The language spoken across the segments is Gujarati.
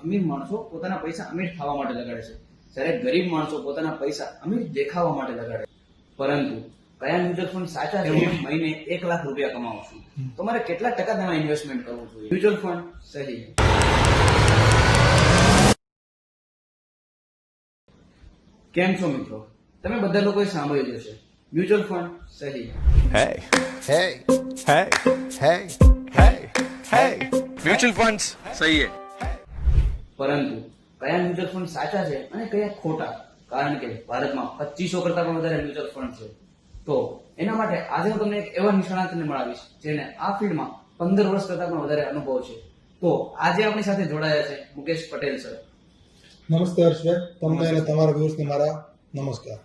અમીર માણસો પોતાના પૈસા અમીર થવા માટે લગાડે છે, જ્યારે ગરીબ માણસો પોતાના પૈસા અમીર દેખાવા માટે લગાડે છે. પરંતુ કયા મ્યુચ્યુઅલ ફંડ સાચા છે? હું મહિને 1 લાખ રૂપિયા કમાઉં છું, તો મારે કેટલા ટકા તેમાં ઇન્વેસ્ટમેન્ટ કરવું જોઈએ? મ્યુચ્યુઅલ ફંડ સહી. કેમ છો મિત્રો? તમે બધા લોકોએ સાંભળ્યું જ હશે, મ્યુચ્યુઅલ ફંડ સહી. Hey, hey, hey, hey, hey, hey. Mutual funds सही है. પરંતુ કયા મ્યુચ્યુઅલ ફંડ સાચા છે અને કયા ખોટા? કારણ કે ભારતમાં 2500 કરતા પણ વધારે મ્યુચ્યુઅલ ફંડ છે. તો એના માટે આજે હું તમને એક એવા નિષ્ણાતને મળાવીશ જેને આ ફિલ્ડમાં 15 વર્ષ કરતા પણ વધારે અનુભવ છે. તો આજે આપણી સાથે જોડાયા છે મુકેશ પટેલ સર. નમસ્તે હર્ષભાઈ, તમને અને તમારા વ્યુઅર્સને મારા નમસ્કાર.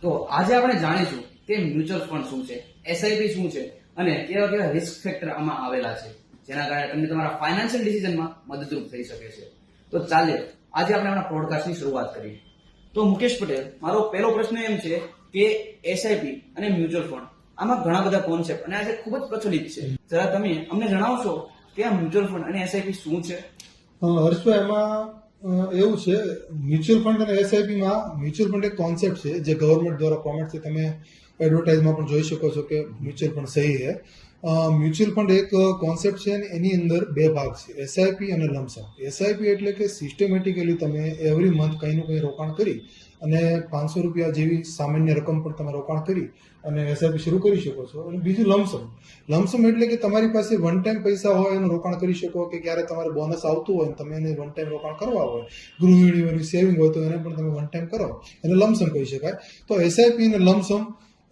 તો આજે આપણે જાણીશું કે મ્યુચ્યુઅલ ફંડ શું છે, એસઆઈપી શું છે અને કેવા કેવા રિસ્ક ફેક્ટર આમાં આવેલા છે, જેના કારણે તમને તમારા ફાઇનાન્શિયલ ડિસિઝનમાં મદદરૂપ થઈ શકે છે. તો ચાલો આજે આપણે આપણા પોડકાસ્ટની શરૂઆત કરીએ. તો મુકેશ પટેલ, મારો પહેલો પ્રશ્ન એમ છે કે એસઆઈપી અને મ્યુચ્યુઅલ ફંડ આમાં ઘણા બધા કોન્સેપ્ટ અને આજે ખૂબ જ પ્રચલિત છે. જરા તમે અમને જણાવશો કે આ મ્યુચ્યુઅલ ફંડ અને એસઆઈપી શું છે? હર્ષભાઈ, એમાં એવું છે, મ્યુચ્યુઅલ ફંડ અને એસઆઈપીમાં મ્યુચ્યુઅલ ફંડ એક કોન્સેપ્ટ છે જે ગવર્મેન્ટ દ્વારા પ્રોમોટ છે. તમે એડવર્ટાઇઝમાં પણ જોઈ શકો છો કે મ્યુચ્યુઅલ ફંડ સહી છે. મ્યુચ્યુઅલ ફંડ એક કોન્સેપ્ટ છે અને એની અંદર બે ભાગ છે, એસઆઈપી અને લમસમ. એસઆઈપી એટલે કે સિસ્ટમેટિકલી તમે એવરી મંથ કંઈનું કંઈ રોકાણ કરી અને 500 રૂપિયા જેવી સામાન્ય રકમ પણ તમે રોકાણ કરી અને એસઆઈપી શરૂ કરી શકો છો. અને બીજું લમસમ. લમસમ એટલે કે તમારી પાસે વન ટાઈમ પૈસા હોય એનું રોકાણ કરી શકો, કે ક્યારે તમારે બોનસ આવતું હોય તમે એને વન ટાઈમ રોકાણ કરવા હોય, ગૃહિણીઓની સેવિંગ હોય તો એને પણ તમે વન ટાઈમ કરો, એને લમસમ કહી શકાય. તો એસઆઈપી અને લમસમ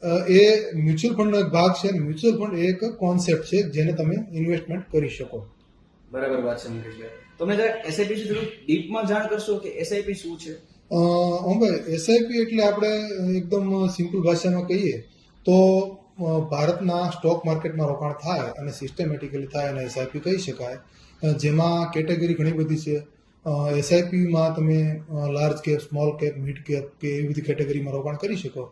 એ મ્યુચ્યુઅલ ફંડનો એક ભાગ છે. અને મ્યુચ્યુઅલ ફંડ એ એક કોન્સેપ્ટ છે જેને તમે ઇન્વેસ્ટમેન્ટ કરી શકો. બરાબર વાત છે મુકેશભાઈ. તમે જરા એસઆઈપી વિશે થોડું ડીપમાં જાણ કરશો કે એસઆઈપી શું છે? ભાઈ, એસઆઈપી એટલે આપણે એકદમ સિમ્પલ ભાષામાં કહીએ તો ભારતના સ્ટોક માર્કેટમાં રોકાણ થાય અને સિસ્ટમેટિકલી થાય અને એસઆઈપી કહી શકાય. જેમાં કેટેગરી ઘણી બધી છે. એસઆઈપીમાં તમે large cap, small cap, mid cap કે એવી બધી કેટેગરીમાં રોકાણ કરી શકો.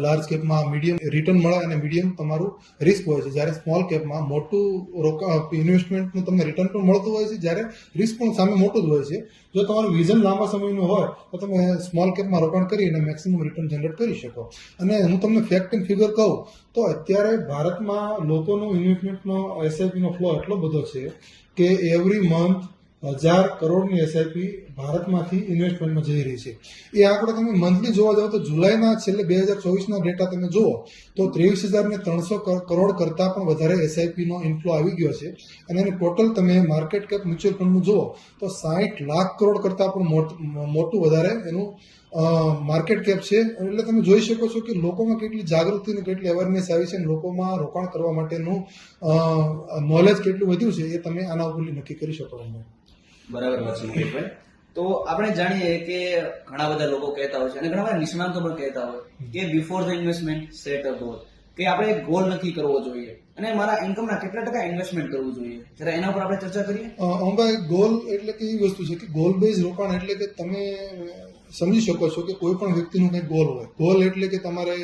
લાર્જ કેપમાં મીડિયમ રિટર્ન મળે અને મીડિયમ તમારું રિસ્ક હોય છે, જ્યારે સ્મોલ કેપમાં મોટું ઇન્વેસ્ટમેન્ટનું તમને રિટર્ન પણ મળતું હોય છે, જ્યારે રિસ્ક પણ સામે મોટું જ હોય છે. જો તમારું વિઝન લાંબા સમયનું હોય તો તમે સ્મોલ કેપમાં રોકાણ કરી અને મેક્સિમમ રિટર્ન જનરેટ કરી શકો. અને હું તમને ફેક્ટ એન્ડ ફિગર કહું તો અત્યારે ભારતમાં લોકોનો ઇન્વેસ્ટમેન્ટનો એસઆઈપીનો ફ્લો એટલો બધો છે કે એવરી મંથ 1000 કરોડની એસઆઈપી ભારતમાંથી ઇન્વેસ્ટમેન્ટમાં જઈ રહી છે. એ આંકડો તમે મંથલી જોવા જાઓ તો જુલાઈના છેલ્લે 2024ના ડેટા તમે જુઓ તો 23,300 કરોડ કરતાં પણ વધારે એસઆઈપીનો ઇન્ફ્લો આવી ગયો છે. અને એનું ટોટલ તમે માર્કેટ કેપ મ્યુચ્યુઅલ ફંડનું જુઓ તો 60 લાખ કરોડ કરતાં પણ મોટું વધારે એનું માર્કેટ કેપ છે. એટલે તમે જોઈ શકો છો કે લોકોમાં કેટલી જાગૃતિ અને કેટલી અવેરનેસ આવી છે અને લોકોમાં રોકાણ કરવા માટેનું નોલેજ કેટલું વધ્યું છે એ તમે આના ઉપરથી નક્કી કરી શકો છો. બરાબર વાત છે મુકેશભાઈ. તો આપણે જાણીએ કે ઘણા બધા લોકો કહેતા હોય છે અને ઘણા બધા નિષ્ણાતો પણ કહેતા હોય કે before the investment set a goal, કે આપણે એક ગોલ નક્કી કરવો જોઈએ અને મારા ઇન્કમના કેટલા ટકા ઇન્વેસ્ટમેન્ટ કરવું જોઈએ. જરા એના ઉપર આપણે ચર્ચા કરીએ. ભાઈ, ગોલ એટલે કે એવી વસ્તુ છે કે ગોલ બેઝ રોકાણ એટલે કે તમે સમજી શકો છો કે કોઈ પણ વ્યક્તિનું કંઈક ગોલ હોય. ગોલ એટલે કે તમારે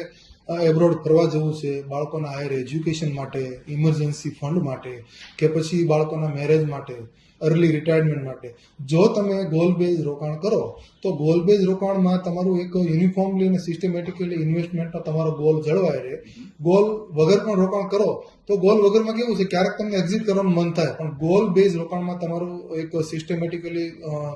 એબ્રોડ ફરવા જવું છે, બાળકોના હાયર એજ્યુકેશન માટે, ઇમરજન્સી ફંડ માટે, કે પછી બાળકોના મેરેજ માટે, અર્લી રિટાયરમેન્ટ માટે. જો તમે ગોલ બેઝ રોકાણ કરો તો ગોલ બેઝ રોકાણમાં તમારું એક યુનિફોર્મલી અને સિસ્ટમેટિકલી ઇન્વેસ્ટમેન્ટનો તમારો ગોલ જળવાય રહે. ગોલ વગર પણ રોકાણ કરો તો ગોલ વગરમાં કેવું છે, ક્યારેક તમને એક્ઝિટ કરવાનું મન થાય, પણ ગોલ બેઝ રોકાણમાં તમારું એક સિસ્ટમેટિકલી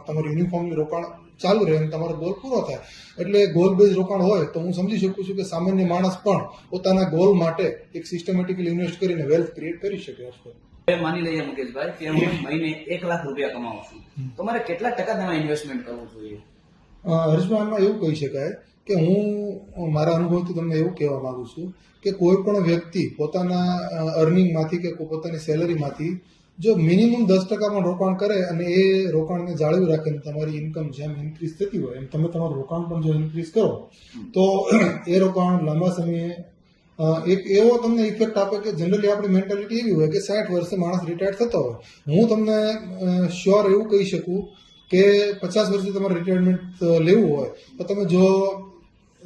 તમારું યુનિફોર્મલી રોકાણ ચાલુ રહે અને તમારો ગોલ પૂરો થાય. એટલે ગોલ બેઝ રોકાણ હોય તો હું સમજી શકું છું કે સામાન્ય માણસ પણ પોતાના ગોલ માટે એક સિસ્ટમેટિકલી ઇન્વેસ્ટ કરીને વેલ્થ ક્રિએટ કરી શકે છે. માની લઈએ મુકેશભાઈ કે હું મહિને 1 લાખ રૂપિયા કમાઉં છું, તો મારે કેટલા ટકા તેમાં ઇન્વેસ્ટમેન્ટ કરવું જોઈએ? હર્ષભાઈ, આમાં એવું કહી શકાય કે હું મારા અનુભવથી તમને એવું કહેવા માંગુ છું કે કોઈ પણ વ્યક્તિ પોતાના અર્નિંગમાંથી કે પોતાની સેલરીમાંથી જો મિનિમમ 10% પણ રોકાણ કરે અને એ રોકાણને જાળવી રાખે અને તમારી ઇન્કમ જેમ ઇન્ક્રીઝ થતી હોય એમ તમે તમારું રોકાણ પણ જો ઇન્ક્રીઝ કરો તો એ રોકાણ લાંબા સમયે એક એવો તમને ઇફેક્ટ આપે કે જનરલી આપણી મેન્ટાલિટી એવી હોય કે 60 વર્ષે માણસ રિટાયર થતો હોય. હું તમને શ્યોર એવું કહી શકું કે 50 વર્ષે તમારે રિટાયરમેન્ટ લેવું હોય તો તમે જો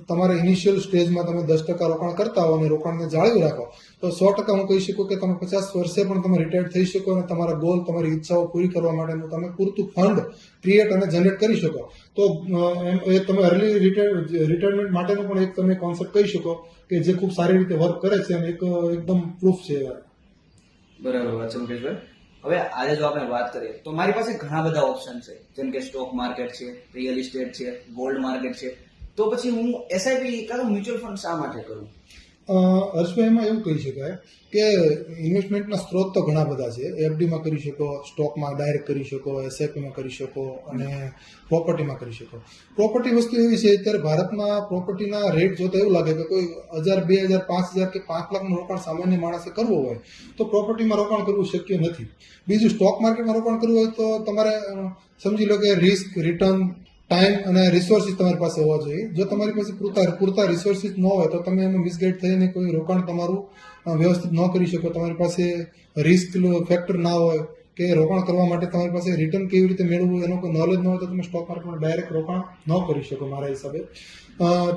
તમારા ઇનિશિયલ સ્ટેજમાં તમે 10% રોકાણ કરતા હો અને રોકાણને જાળવી રાખો તો તો 100% હું કહી શકું કે તમે 50 વર્ષે પણ તમે રિટાયર્ડ થઈ શકો અને તમારા ગોલ, તમારી ઈચ્છાઓ પૂરી કરવા માટેનું તમે પૂરતું ફંડ ક્રિએટ અને જનરેટ કરી શકો. તો એ તમે અર્લી રિટાયરમેન્ટ માટેનો પણ એક તમે કોન્સેપ્ટ કહી શકો કે જે ખૂબ સારી રીતે વર્ક કરે છે અને એકદમ પ્રૂફ છે. બરાબર વાત છે મુકેશભાઈ. હવે આજે જો આપણે વાત કરીએ તો મારી પાસે ઘણા બધા ઓપ્શન છે, જેમ કે સ્ટોક માર્કેટ છે, રિયલ ઇસ્ટેટ છે, ગોલ્ડ માર્કેટ છે. તો પછી હું એસઆઈપી કાં તો મ્યુચ્યુઅલ ફંડ શા માટે કરું? હર્ષભાઈ, એમાં એવું કહી શકાય કે ઇન્વેસ્ટમેન્ટના સ્ત્રોત તો ઘણા બધા છે. એફડીમાં કરી શકો, સ્ટોકમાં ડાયરેક્ટ કરી શકો, એસઆઈપીમાં કરી શકો અને પ્રોપર્ટીમાં કરી શકો. પ્રોપર્ટી વસ્તુ એવી છે, અત્યારે ભારતમાં પ્રોપર્ટીના રેટ જોતા એવું લાગે કે કોઈ 1000, 2000, 5000 કે 5 લાખનું રોકાણ સામાન્ય માણસે કરવું હોય તો પ્રોપર્ટીમાં રોકાણ કરવું શક્ય નથી. બીજું, સ્ટોક માર્કેટમાં રોકાણ કરવું હોય તો તમારે સમજી લો કે રિસ્ક, રિટર્ન, ટાઈમ અને રિસોર્સિસ તમારી પાસે હોવા જોઈએ. જો તમારી પાસે પૂરતા રિસોર્સિસ ન હોય તો તમે એમાં મિસગાઈડ થઈને કોઈ રોકાણ તમારું વ્યવસ્થિત ન કરી શકો. તમારી પાસે રિસ્ક ફેક્ટર ના હોય કે રોકાણ કરવા માટે તમારી પાસે રિટર્ન કેવી રીતે મેળવવું એનો કોઈ નોલેજ ન હોય તો તમે સ્ટોક માર્કેટમાં ડાયરેક્ટ રોકાણ ન કરી શકો મારા હિસાબે.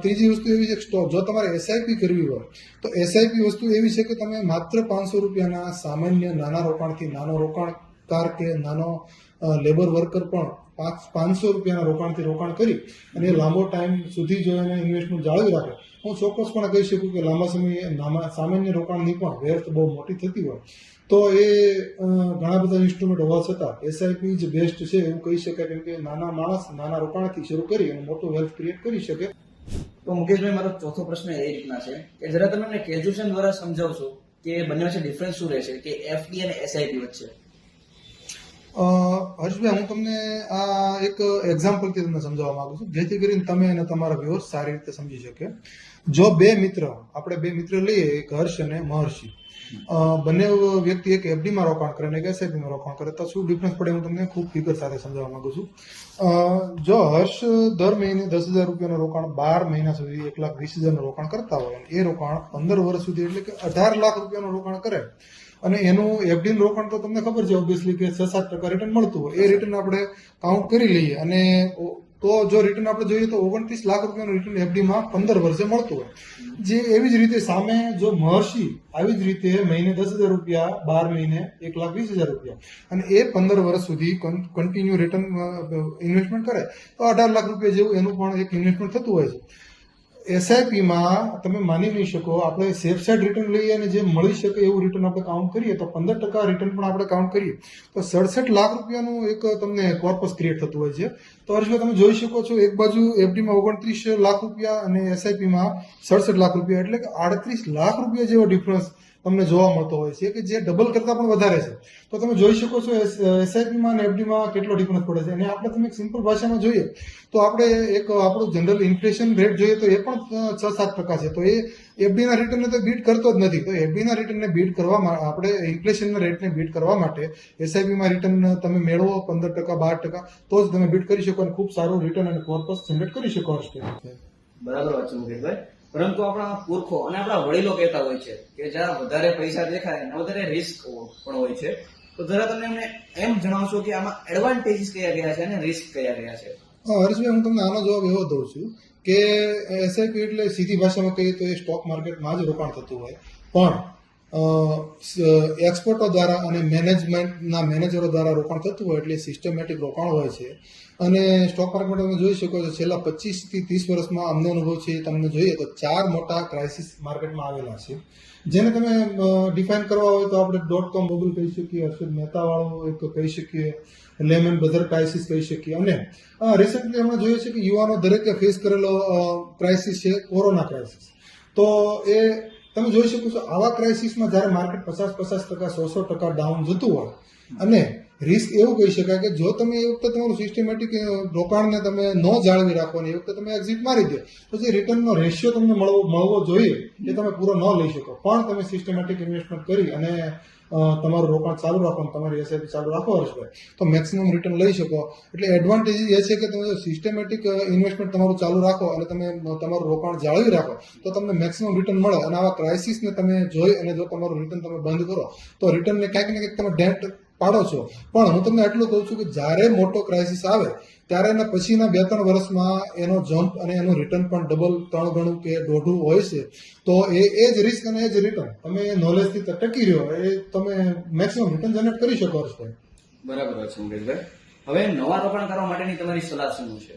ત્રીજી વસ્તુ એવી છે કે જો તમારે એસઆઈપી કરવી હોય તો એસઆઈપી વસ્તુ એવી છે કે તમે માત્ર 500 રૂપિયાના સામાન્ય નાના રોકાણથી, નાનો રોકાણકાર કે નાનો લેબર વર્કર પણ 500 રૂપિયાના રોકાણથી રોકાણ કરી અને લાંબો ટાઈમ સુધી જો એને ઇન્વેસ્ટમેન્ટ જાળવી રાખે, હું ચોક્કસપણે કહી શકું કે લાંબા સમયે સામાન્ય રોકાણની પણ વેલ્થ બહુ મોટી થતી હોય તો એ ઘણા બધા ઇન્સ્ટ્રુમેન્ટ હોવા છતાં એસઆઈપી જ બેસ્ટ છે એવું કહી શકાય. કેમ કે નાના માણસ નાના રોકાણથી શરૂ કરી અને મોટું વેલ્થ ક્રિએટ કરી શકે. તો મુકેશભાઈ, મારો ચોથો પ્રશ્ન એ રીતના છે કે જરા તમે મને કેલ્ક્યુલેશન દ્વારા સમજાવશો કે બંને વચ્ચે ડિફરન્સ શું રહેશે, કે એફડી અને એસઆઈપી વચ્ચે? હર્ષભાઈ, હું તમને આ એક એક્ઝામ્પલથી તમને સમજાવવા માંગુ છું જેથી કરીને તમે અને તમારા વ્યુઅર્સ સારી રીતે સમજી શકે. જો આપણે બે મિત્ર લઈએ, એક હર્ષ અને મહર્ષિ, બંને વ્યક્તિ એક એફડીમાં રોકાણ કરે અને એક એસઆઈપીમાં રોકાણ કરે તો શું ડિફરન્સ પડે હું તમને ખૂબ ફિગર સાથે સમજાવવા માંગુ છું. જો હર્ષ દર મહિને 10,000 રૂપિયાનું રોકાણ 12 મહિના સુધી 1,20,000 રોકાણ કરતા હોય, એ રોકાણ 15 વર્ષ સુધી એટલે કે 18 લાખ રૂપિયાનું રોકાણ કરે અને એનું એફડીનું રોકાણ તો તમને ખબર છે ઓબ્વિયસલી કે 6-7% રિટર્ન મળતું હોય, એ રિટર્ન આપણે કાઉન્ટ કરી લઈએ અને તો જો રિટર્ન આપણે જોઈએ તો 29 લાખ રૂપિયાનું રિટર્ન એફડીમાં 15 વર્ષે મળતું હોય. જે એવી જ રીતે સામે જો મહર્ષિ આવી જ રીતે મહિને 10,000 રૂપિયા, 12 મહિને 1,20,000 રૂપિયા અને એ 15 વર્ષ સુધી કન્ટિન્યુ રિટર્ન ઇન્વેસ્ટમેન્ટ કરે તો 18 લાખ રૂપિયા જેવું એનું પણ એક ઇન્વેસ્ટમેન્ટ થતું હોય છે. એસઆઈપીમાં તમે માની નહીં શકો, આપણે સેફ સાઇડ રિટર્ન લઈએ અને જે મળી શકે એવું રિટર્ન આપણે કાઉન્ટ કરીએ તો 15% રિટર્ન પણ આપણે કાઉન્ટ કરીએ તો 67 લાખ રૂપિયાનું એક તમને કોર્પસ ક્રિએટ થતું હોય છે. તો હર્ષભાઈ, તમે જોઈ શકો છો એક બાજુ એફડીમાં 29 લાખ રૂપિયા અને એસઆઈપીમાં 67 લાખ રૂપિયા એટલે કે 38 લાખ રૂપિયા જેવો ડિફરન્સ તમને જોવા મળતો હોય છે કે જે ડબલ કરતા પણ વધારે છે. તો તમે જોઈ શકો છો એસઆઈપીમાં અને એફડીમાં કેટલો ડિફરન્સ પડે છે. અને આપણે તમે એક સિમ્પલ ભાષામાં જોઈએ તો આપણે એક આપણું જનરલ ઇન્ફ્લેશન રેટ જોઈએ તો એ પણ 6-7% છે. તો એ એફડીના રિટર્નને તો બીટ કરતો જ નથી. તો એફડીના રિટર્નને બીટ કરવા માટે આપણે ઇન્ફ્લેશનના રેટને બીટ કરવા માટે એસઆઈપીમાં રિટર્ન તમે મેળવો 15%, 12% તો જ તમે બીટ કરી શકો અને ખૂબ સારું રિટર્ન અને કોર્પસ જનરેટ કરી શકો. બરાબર વાત છે મુકેશભાઈ. પરંતુ આપણા પુરખો અને આપણા વડીલો કહેતા હોય છે કે જ્યાં વધારે પૈસા દેખાય અને વધારે રિસ્ક પણ હોય છે. તો જરા તમે અમને એમ જણાવશો કે આમાં એડવાન્ટેજીસ કયા કયા છે અને રિસ્ક કયા કયા છે? હર્ષભાઈ, હું તમને આનો જવાબ એવો દઉં છું કે એસઆઈપી એટલે સીધી ભાષામાં કહીએ તો એ સ્ટોક માર્કેટમાં જ રોકાણ થતું હોય, પણ એક્સપર્ટો દ્વારા અને મેનેજમેન્ટના મેનેજરો દ્વારા રોકાણ થતું હોય એટલે સિસ્ટમેટિક રોકાણ હોય છે. અને સ્ટોક માર્કેટ તમે જોઈ શકો છો છેલ્લા 25 થી 30 વર્ષમાં અમને અનુભવ છે. તમને જોઈએ તો 4 મોટા ક્રાઇસિસ માર્કેટમાં આવેલા છે જેને તમે ડિફાઇન કરવા હોય તો આપણે .com બબલ કહી શકીએ, હર્ષદ મહેતા વાળો એક કહી શકીએ, લેમન બ્રધર ક્રાઇસિસ કહી શકીએ અને રિસેન્ટલી અમે જોઈએ છે કે યુવાનો દરેકે ફેસ કરેલો ક્રાઇસિસ છે કોરોના ક્રાઇસિસ. તો એ તમે જોઈ શકો છો આવા ક્રાઇસિસમાં જ્યારે માર્કેટ 50-50%, 100% ડાઉન જતું હોય અને રિસ્ક એવું કહી શકાય કે જો તમે એ વખતે તમારું સિસ્ટમેટિક રોકાણને તમે ન જાળવી રાખો ને એ વખતે તમે એક્ઝિટ મારી દો તો જે રિટર્નનો રેશિયો તમને મળવો જોઈએ એ તમે પૂરો ન લઈ શકો. પણ તમે સિસ્ટમેટિક ઇન્વેસ્ટમેન્ટ કરી અને તમારું રોકાણ ચાલુ રાખો અને તમારી એસઆઈપી ચાલુ રાખો હર્ષભાઈ તો મેક્સિમમ રિટર્ન લઈ શકો. એટલે એડવાન્ટેજ એ છે કે તમે જો સિસ્ટમેટિક ઇન્વેસ્ટમેન્ટ તમારું ચાલુ રાખો અને તમે તમારું રોકાણ જાળવી રાખો તો તમને મેક્સિમમ રિટર્ન મળે. અને આવા ક્રાઇસિસને તમે જોઈ અને જો તમારું રિટર્ન તમે બંધ કરો તો રિટર્નને ક્યાંક ને ક્યાંક તમે ડેન્ટ પાડો છો. પણ હું તમને એટલું કહું છું કે જ્યારે મોટો ક્રાઇસિસ આવે ત્યારે એના પછીના 2-3 વર્ષમાં એનો જમ્પ અને એનું રિટર્ન પણ ડબલ 3 ગણું કે દોઢું હોય છે. તો એ જ રિસ્ક અને એ જ રિટર્ન તમે નોલેજથી ટકી રહ્યો એ તમે મેક્સિમમ રિટર્ન જનરેટ કરી શકો છો. બરાબર છે મુકેશભાઈ. હવે નવા રોકાણ કરવા માટેની તમારી સલાહ શું છે?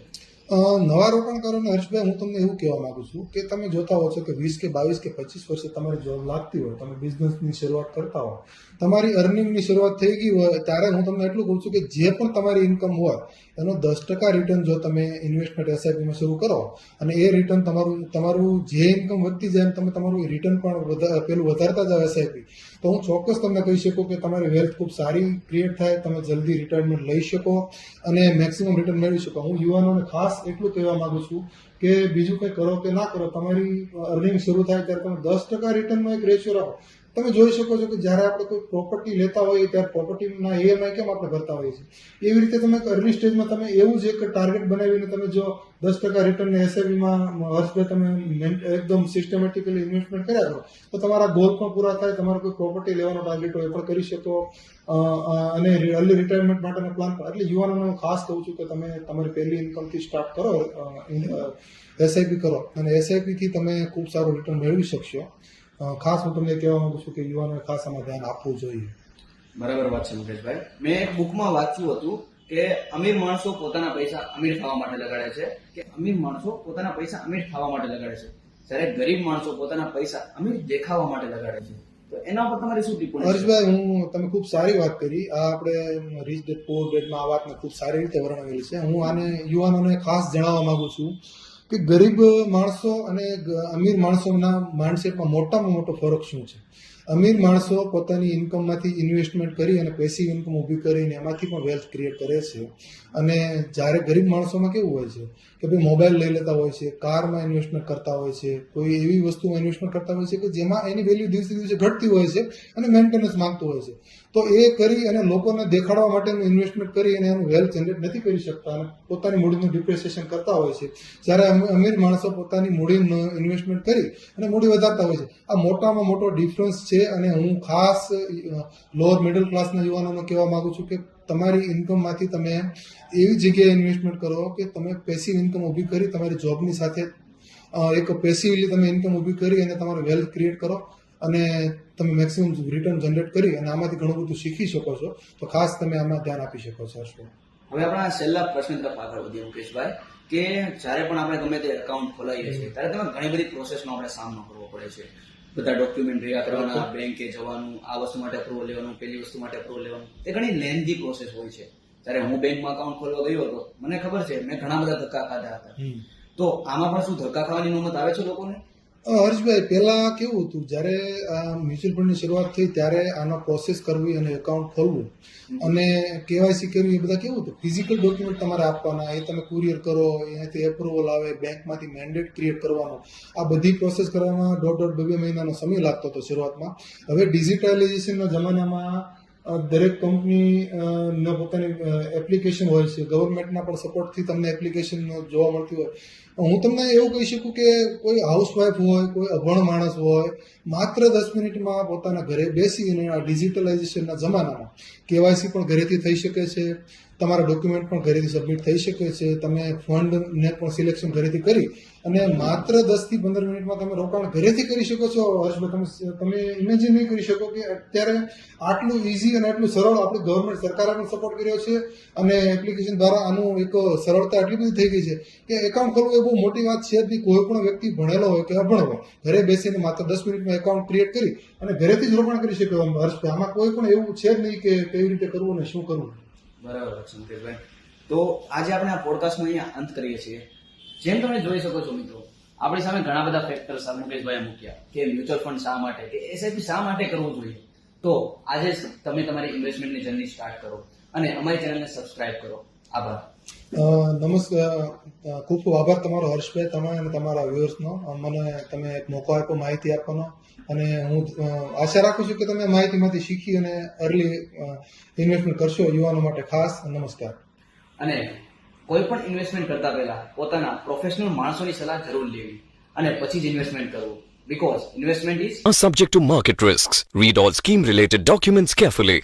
નવા રોકાણકારોને હર્ષભાઈ હું તમને એવું કહેવા માંગુ છું કે તમે જોતા હો છો કે 20 કે 22 કે 25 વર્ષે તમારી જોબ લાગતી હોય, તમે બિઝનેસની શરૂઆત કરતા હો, તમારી અર્નિંગની શરૂઆત થઈ ગઈ હોય ત્યારે હું તમને એટલું કહું છું કે જે પણ તમારી ઇન્કમ હોય એનો 10% રિટર્ન જો તમે ઇન્વેસ્ટમેન્ટ એસઆઈપીમાં શરૂ કરો અને એ રિટર્ન તમારું જે ઇન્કમ વધતી જાય એમ તમે તમારું રિટર્ન પણ પેલું વધારતા જાઓ એસઆઈપી, તો હું ચોક્કસ તમને કહી શકું કે તમારી વેલ્થ ખૂબ સારી ક્રિએટ થાય, તમે જલ્દી રિટાયરમેન્ટ લઈ શકો અને મેક્સિમમ રિટર્ન મેળવી શકો. હું યુવાનોને ખાસ એટલું કહેવા માંગુ છું કે બીજું કંઈ કરો કે ના કરો, તમારી અર્નિંગ શરૂ થાય ત્યારે તમે 10% રિટર્નનો એક રેશિયો રાખો. તમે જોઈ શકો છો કે જ્યારે આપણે કોઈ પ્રોપર્ટી લેતા હોઈએ ત્યારે પ્રોપર્ટીના ઈએમઆઈ કેમ આપણે ભરતા હોઈએ છીએ, એવી રીતે તમે અર્લી સ્ટેજમાં તમે એવું જ એક ટાર્ગેટ બનાવીને તમે જો 10% રિટર્ન એસઆઈપીમાં હર્ષભાઈ તમે એકદમ સિસ્ટમેટિકલી ઇન્વેસ્ટમેન્ટ કર્યા કરો તો તમારા ગોલ પણ પૂરા થાય, તમારો કોઈ પ્રોપર્ટી લેવાનો ટાર્ગેટ હોય એ પણ કરી શકો અને અર્લી રિટાયરમેન્ટ માટેનો પ્લાન પણ. એટલે યુવાનોને હું ખાસ કહું છું કે તમે તમારી પહેલી ઇન્કમથી સ્ટાર્ટ કરો, એસઆઈપી કરો અને એસઆઈપીથી તમે ખૂબ સારું રિટર્ન મેળવી શકશો. ખાસ હું તમને કહેવા માંગુ છું કે યુવાનોએ ખાસ આમાં ધ્યાન આપવું જોઈએ. બરાબર વાત છે મુકેશભાઈ. મેં એક બુકમાં વાંચ્યું હતું કે અમીર માણસો પોતાના પૈસા અમીર થવા માટે લગાડે છે, કે અમીર માણસો પોતાના પૈસા અમીર થવા માટે લગાડે છે, જ્યારે ગરીબ માણસો પોતાના પૈસા અમીર દેખાવા માટે લગાડે છે. તો એના ઉપર તમારી શું ટિપ્પણી છે? હર્ષભાઈ, તમે ખૂબ સારી વાત કરી. આ આપણે રીચ ડેડ પુઅર ડેડમાં આ વાતને ખૂબ સારી રીતે વર્ણવેલી છે. હું આને યુવાનોને ખાસ જણાવવા માંગુ છું કે ગરીબ માણસો અને અમીર માણસોના માઇન્ડસેટમાં મોટામાં મોટો ફરક શું છે. અમીર માણસો પોતાની ઇન્કમમાંથી ઇન્વેસ્ટમેન્ટ કરી અને પેસિવ ઇન્કમ ઊભી કરીને એમાંથી પણ વેલ્થ ક્રિએટ કરે છે. અને જ્યારે ગરીબ માણસોમાં કેવું હોય છે કે ભાઈ મોબાઈલ લઈ લેતા હોય છે, કારમાં ઇન્વેસ્ટમેન્ટ કરતા હોય છે, કોઈ એવી વસ્તુમાં ઇન્વેસ્ટમેન્ટ કરતા હોય છે કે જેમાં એની વેલ્યુ દિવસે દિવસે ઘટતી હોય છે અને મેન્ટેનન્સ માંગતું હોય છે. તો એ કરી અને લોકોને દેખાડવા માટેનું ઇન્વેસ્ટમેન્ટ કરી અને એનું વેલ્થ જનરેટ નથી કરી શકતા અને પોતાની મૂડીનું ડિપ્રેસિએશન કરતા હોય છે. જ્યારે અમીર માણસો પોતાની મૂડીનું ઇન્વેસ્ટમેન્ટ કરી અને મૂડી વધારતા હોય છે. આ મોટામાં મોટો ડિફરન્સ છે અને હું ખાસ લોઅર મિડલ ક્લાસના યુવાનોને કહેવા માંગુ છું કે તમારી ઇન્કમમાંથી તમે એવી જગ્યાએ ઇન્વેસ્ટમેન્ટ કરો કે તમે પેસિવ ઇન્કમ ઊભી કરી, તમારી જોબની સાથે એક પેસિવલી તમે ઇન્કમ ઊભી કરી અને તમારો વેલ્થ ક્રિએટ કરો અને તમે મેક્સિમમ રિટર્ન જનરેટ કરી અને આમાંથી ઘણું બધું શીખી શકો છો. તો ખાસ તમે આમાં ધ્યાન આપી શકો છો. હવે આપણા છેલ્લા પ્રશ્ન તરફ આગળ વધીએ મુકેશભાઈ, કે જ્યારે પણ આપણે ગમે તે એકાઉન્ટ ખોલાવીએ છીએ ત્યારે તમે ઘણી બધી પ્રોસેસનો આપણે સામનો કરવો પડે છે. બધા ડોક્યુમેન્ટ ભેગા કરવાના, બેંકે જવાનું, આ વસ્તુ માટે અપ્રુવલ લેવાનું, પેલી વસ્તુ માટે અપ્રુવલ લેવાનું, એ ઘણી લેન્ધી પ્રોસેસ હોય છે. જ્યારે હું બેંકમાં અકાઉન્ટ ખોલવા ગયો હતો, મને ખબર છે મેં ઘણા બધા ધક્કા ખાધા હતા. તો આમાં પણ શું ધક્કા ખાવાની નોબત આવે છે લોકોને? હર્ષભાઈ, પહેલા કેવું હતું, જ્યારે મ્યુચ્યુઅલ ફંડની શરૂઆત થઈ ત્યારે આનો પ્રોસેસ કરવી અને એકાઉન્ટ ખોલવું અને કેવાયસી કરવી, એ બધા કેવું હતું, ફિઝિકલ ડોક્યુમેન્ટ તમારે આપવાના, એ તમે કુરિયર કરો, એનાથી એપ્રુવલ આવે, બેંકમાંથી મેન્ડેટ ક્રિએટ કરવાનો, આ બધી પ્રોસેસ કરવામાં 1.5-2 મહિનાનો સમય લાગતો હતો શરૂઆતમાં. હવે ડિજિટાઇઝેશનના જમાનામાં દરેક કંપની પોતાની એપ્લિકેશન હોય છે, ગવર્મેન્ટના પણ સપોર્ટથી તમને એપ્લિકેશન જોવા મળતી હોય. હું તમને એવું કહી શકું કે કોઈ હાઉસવાઈફ હોય, કોઈ અભણ માણસ હોય, માત્ર 10 મિનિટમાં પોતાના ઘરે બેસીને આ ડિજિટલાઇઝેશનના જમાનામાં કેવાયસી પણ ઘરેથી થઈ શકે છે, તમારા ડોક્યુમેન્ટ પણ ઘરેથી સબમિટ થઈ શકે છે, તમે ફંડને પણ સિલેક્શન ઘરેથી કરી અને માત્ર 10 થી 15 મિનિટમાં તમે રોકાણ ઘરેથી કરી શકો છો. હર્ષભાઈ, તમે ઇમેજિન નહીં કરી શકો કે અત્યારે આટલું ઇઝી અને આટલું સરળ આપણી ગવર્મેન્ટ સરકારે પણ સપોર્ટ કર્યો છે અને એપ્લિકેશન દ્વારા આનું એક સરળતા એટલી બધી થઈ ગઈ છે કે એકાઉન્ટ ખોલવું એ બહુ મોટી વાત છે જ નહીં. કોઈ પણ વ્યક્તિ ભણેલો હોય કે અભણ હોય, ઘરે બેસીને માત્ર 10 મિનિટમાં એકાઉન્ટ ક્રિએટ કરી અને ઘરેથી જ રોકાણ કરી શકે. હર્ષભાઈ, આમાં કોઈ પણ એવું છે જ નહીં કે કેવી રીતે કરવું અને શું કરવું. બરાબર છે મુકેશભાઈ. તો આજે આપણે આ પોડકાસ્ટનો અહીંયા અંત કરીએ છીએ. જેમ તમે જોઈ શકો છો મિત્રો, આપણી સામે ઘણા બધા ફેક્ટર્સ મુકેશભાઈએ મૂક્યા કે મ્યુચ્યુઅલ ફંડ શા માટે, કે એસઆઈપી શા માટે કરવું જોઈએ. તો આજે જ તમે તમારી ઇન્વેસ્ટમેન્ટની જર્ની સ્ટાર્ટ કરો અને અમારી ચેનલને સબસ્ક્રાઇબ કરો. આભાર. નમસ્કાર, ખૂબ ખૂબ આભાર તમારો હર્ષભાઈ, તમે અને તમારા વ્યુઅર્સનો. મને તમે એક મોકો આપ્યો માહિતી આપવાનો અને હું આશા રાખું છું કે તમે માહિતીમાંથી શીખી અને અર્લી ઇન્વેસ્ટમેન્ટ કરશો. યુવાનો માટે ખાસ નમસ્કાર. અને કોઈ પણ ઇન્વેસ્ટમેન્ટ કરતા પહેલા પોતાના પ્રોફેશનલ માણસોની સલાહ જરૂર લેવી અને પછી જ ઇન્વેસ્ટમેન્ટ કરવું. Because investment is are subject to market risks. Read all scheme related documents carefully.